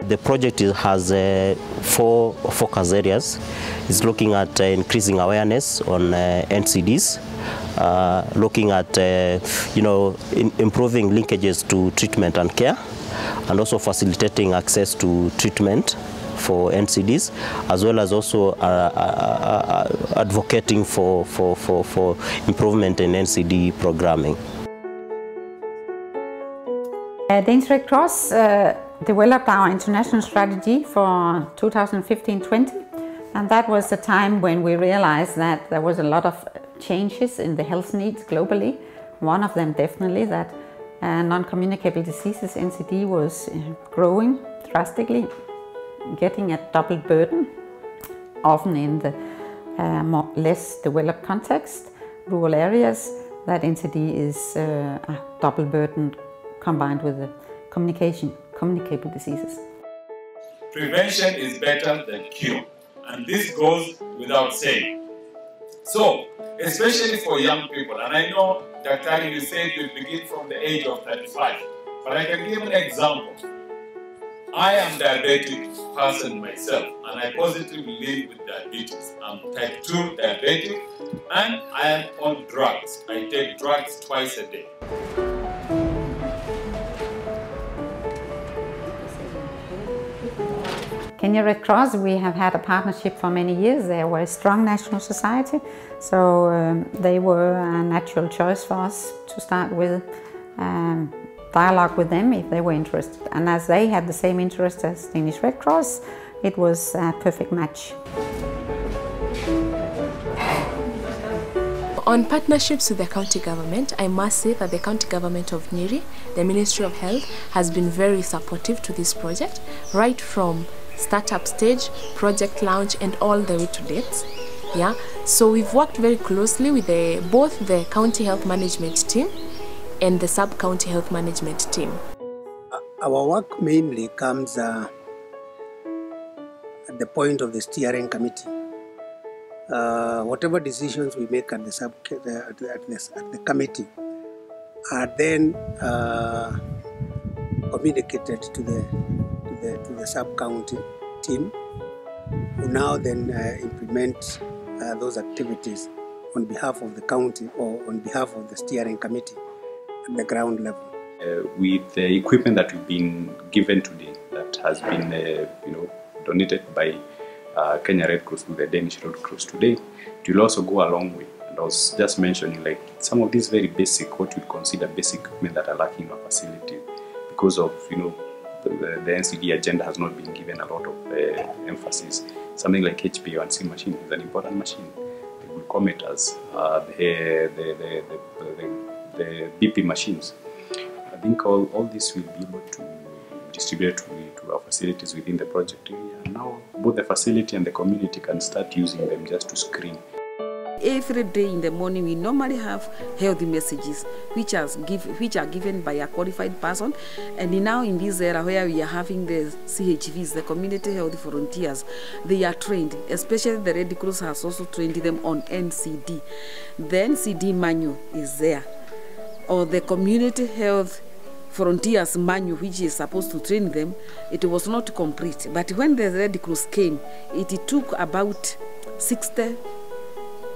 The project has four focus areas. It's looking at increasing awareness on NCDs, looking at improving linkages to treatment and care, and also facilitating access to treatment for NCDs, as well as also advocating for improvement in NCD programming. Danish Red Cross developed our international strategy for 2015-20, and that was the time when we realized that there was a lot of changes in the health needs globally. One of them definitely that non-communicable diseases, NCD, was growing drastically, getting a double burden, often in the less developed context, rural areas, that NCD is a double burden combined with the communicable diseases. Prevention is better than cure, and this goes without saying. So, especially for young people, and I know, Dr. you said you begin from the age of 35, but I can give an example. I am a diabetic person myself, and I positively live with diabetes. I'm type 2 diabetic, and I am on drugs. I take drugs twice a day. Kenya Red Cross, we have had a partnership for many years. They were a strong national society, so they were a natural choice for us to start with dialogue with them if they were interested. And as they had the same interest as Danish Red Cross, it was a perfect match. On partnerships with the county government, I must say that the county government of Nyeri, the Ministry of Health, has been very supportive to this project, right from startup stage, project launch, and all the way to dates. Yeah, so we've worked very closely with both the county health management team and the sub-county health management team. Our work mainly comes at the point of the steering committee. Whatever decisions we make at the committee are then communicated to the sub-county team, who now then implement those activities on behalf of the county or on behalf of the steering committee at the ground level. With the equipment that we've been given today, that has been donated by Kenya Red Cross to the Danish Red Cross today, it will also go a long way. And I was just mentioning, like, some of these very basic, what you'd consider basic equipment that are lacking in our facility because of the NCD agenda has not been given a lot of emphasis. Something like HbA1c machine is an important machine. The glucometers, the BP machines. I think all this will be able to distribute to our facilities within the project area. And now both the facility and the community can start using them just to screen. Every day in the morning, we normally have healthy messages which are given by a qualified person. And now in this era where we are having the CHVs, the community health volunteers, they are trained, especially the Red Cross has also trained them on NCD. The NCD manual is there, or the community health volunteers manual, which is supposed to train them. It was not complete. But when the Red Cross came, it took about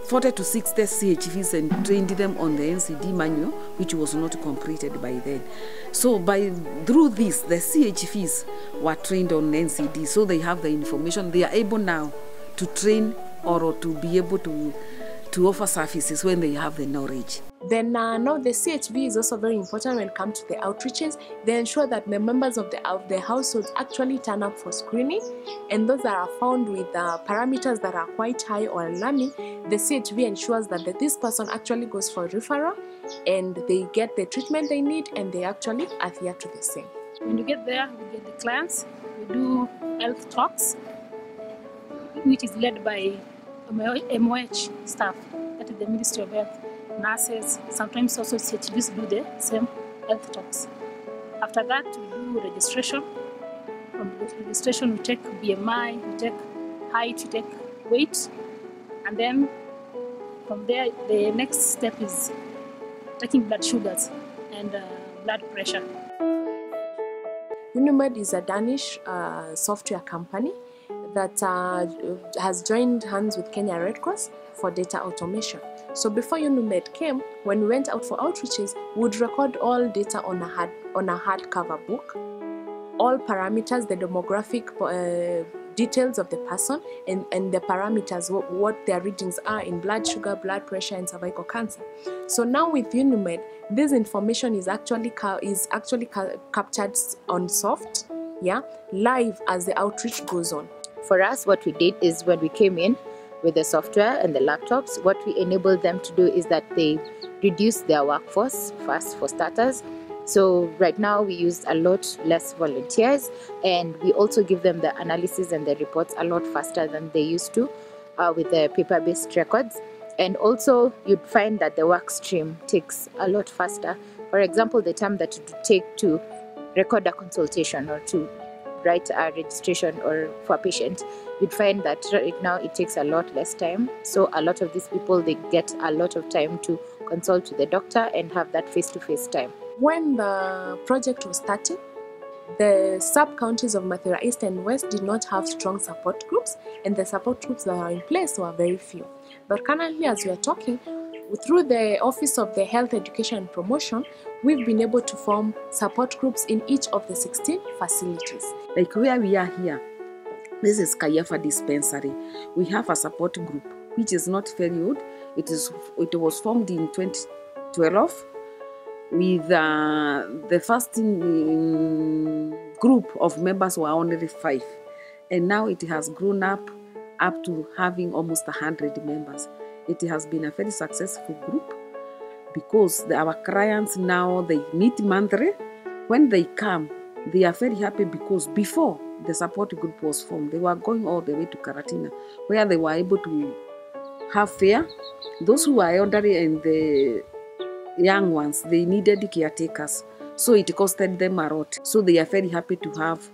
40 to 60 CHVs and trained them on the NCD manual, which was not completed by then. So through this, the CHVs were trained on NCD, so they have the information. They are able now to train or to be able to offer services when they have the knowledge. Then now the CHV is also very important when it comes to the outreaches. They ensure that the members of the households actually turn up for screening, and those that are found with parameters that are quite high or alarming, the CHV ensures that this person actually goes for referral and they get the treatment they need and they actually adhere to the same. When you get there, we get the clients, we do health talks, which is led by MOH staff, that is the Ministry of Health. Nurses, sometimes also CHVs do the same health talks. After that, we do registration. From registration, we take BMI, we take height, we take weight, and then from there, the next step is taking blood sugars and blood pressure. Unimed is a Danish software company that has joined hands with Kenya Red Cross for data automation. So before Unimed came, when we went out for outreaches, we would record all data on a hardcover book, all parameters, the demographic details of the person, and the parameters, what their readings are in blood sugar, blood pressure, and cervical cancer. So now with Unimed, this information is actually captured on soft, live as the outreach goes on. For us, what we did is when we came in with the software and the laptops, what we enabled them to do is that they reduced their workforce first, for starters. So right now we use a lot less volunteers, and we also give them the analysis and the reports a lot faster than they used to with the paper-based records. And also you'd find that the work stream takes a lot faster. For example, the time that it would take to record a consultation or to write a registration or for a patient, you'd find that right now it takes a lot less time. So a lot of these people, they get a lot of time to consult with the doctor and have that face-to-face time. When the project was starting, the sub-counties of Mathura East and West did not have strong support groups, and the support groups that are in place were very few. But currently, as we are talking, through the Office of the Health Education and Promotion, we've been able to form support groups in each of the 16 facilities. Like where we are here, this is Kayafa Dispensary. We have a support group which is not very old. It was formed in 2012 with the first group of members were only 5, and now it has grown up to having almost 100 members. It has been a very successful group because our clients now, they meet monthly. When they come, they are very happy because before the support group was formed, they were going all the way to Karatina, where they were able to have fare. Those who are elderly and the young ones, they needed caretakers, so it costed them a lot. So they are very happy to have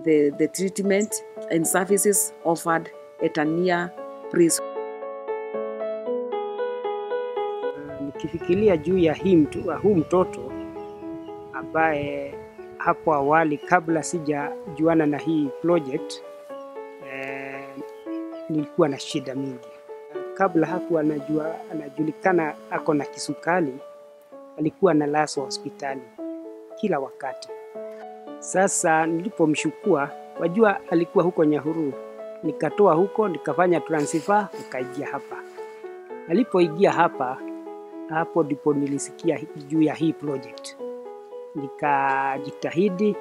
the treatment and services offered at a near price. Nikifikiria juu ya huu mtoto ambaye hapo awali kabla sijajuana na hii project nilikuwa na shida mingi. Kabla hakuwa anajulikana ako na kisukari, alikuwa analazwa hospitali kila wakati. Sasa nilipomshukua, wajua alikuwa huko Nyahururu, nikatoa huko nikafanya transfer nikaingia hapa. Alipoingia hapa, hapo ndipo nilisikia juu ya hii project. Nikajitahidi,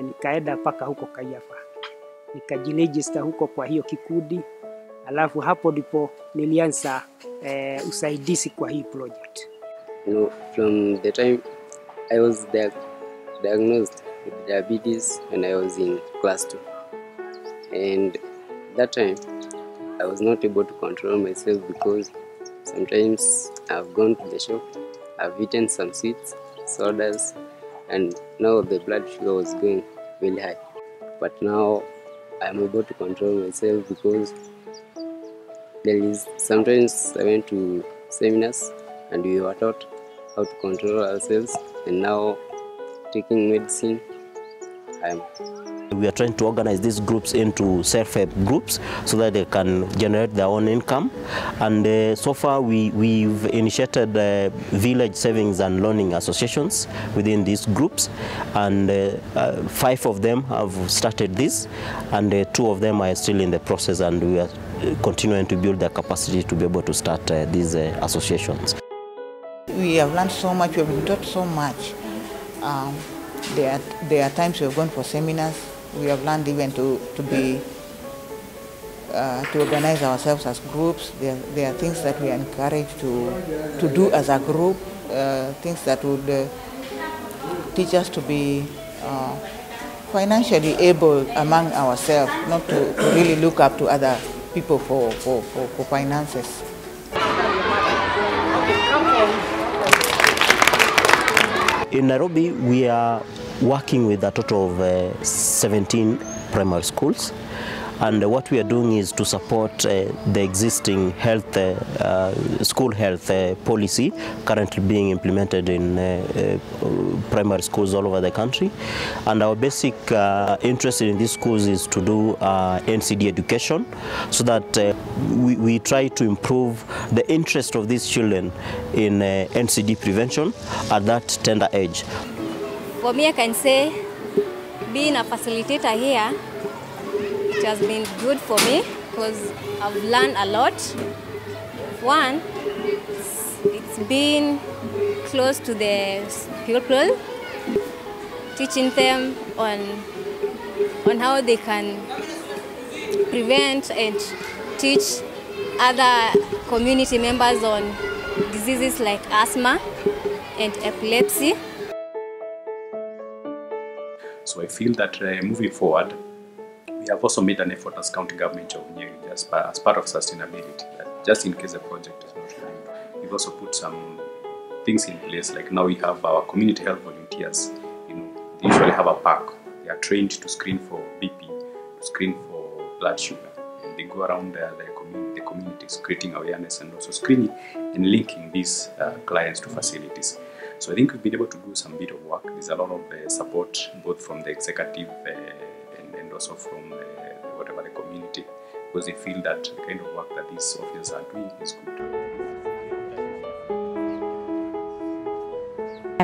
nikaenda mpaka huko Kayafa. Nikajiregister huko kwa hiyo kikundi. Alafu hapo ndipo nilianza usaidizi kwa hii project. From the time I was diagnosed with diabetes when I was in class 2. And that time I was not able to control myself because sometimes I've gone to the shop, I've eaten some sweets, sodas, and now the blood sugar was going really high. But now I'm able to control myself because sometimes I went to seminars and we were taught how to control ourselves, and now taking medicine, We are trying to organize these groups into self-help groups so that they can generate their own income. And so far we've initiated village savings and loaning associations within these groups, and 5 of them have started this, and 2 of them are still in the process, and we are continuing to build their capacity to be able to start these associations. We have learned so much, we have been taught so much. There are times we have gone for seminars. We have learned even to organize ourselves as groups. There are things that we are encouraged to do as a group, things that would teach us to be financially able among ourselves, not to really look up to other people for finances. In Nairobi, we are working with a total of 17 primary schools, And what we are doing is to support the existing health, school health policy currently being implemented in primary schools all over the country. And our basic interest in these schools is to do NCD education, so that we try to improve the interest of these children in NCD prevention at that tender age. For me, I can say being a facilitator here, it has been good for me because I've learned a lot. One, it's been close to the people, teaching them on how they can prevent and teach other community members on diseases like asthma and epilepsy. So I feel that moving forward, we have also made an effort as county government of Nyeri, just as part of sustainability, that just in case the project is not running, we've also put some things in place. Like now we have our community health volunteers. They usually have a pack. They are trained to screen for BP, to screen for blood sugar, and they go around the communities, creating awareness and also screening and linking these clients to facilities. So I think we've been able to do some bit of work. There's a lot of support, both from the executive and also from whatever the community, because they feel that the kind of work that these officers are doing is good.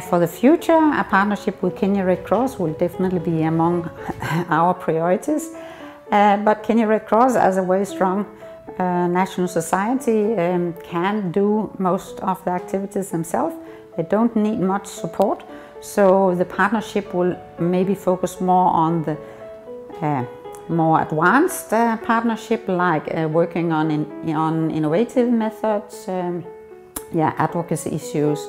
For the future, a partnership with Kenya Red Cross will definitely be among our priorities. But Kenya Red Cross, as a very strong national society, can do most of the activities themselves. They don't need much support, so the partnership will maybe focus more on the more advanced partnership, like working on innovative methods, advocacy issues,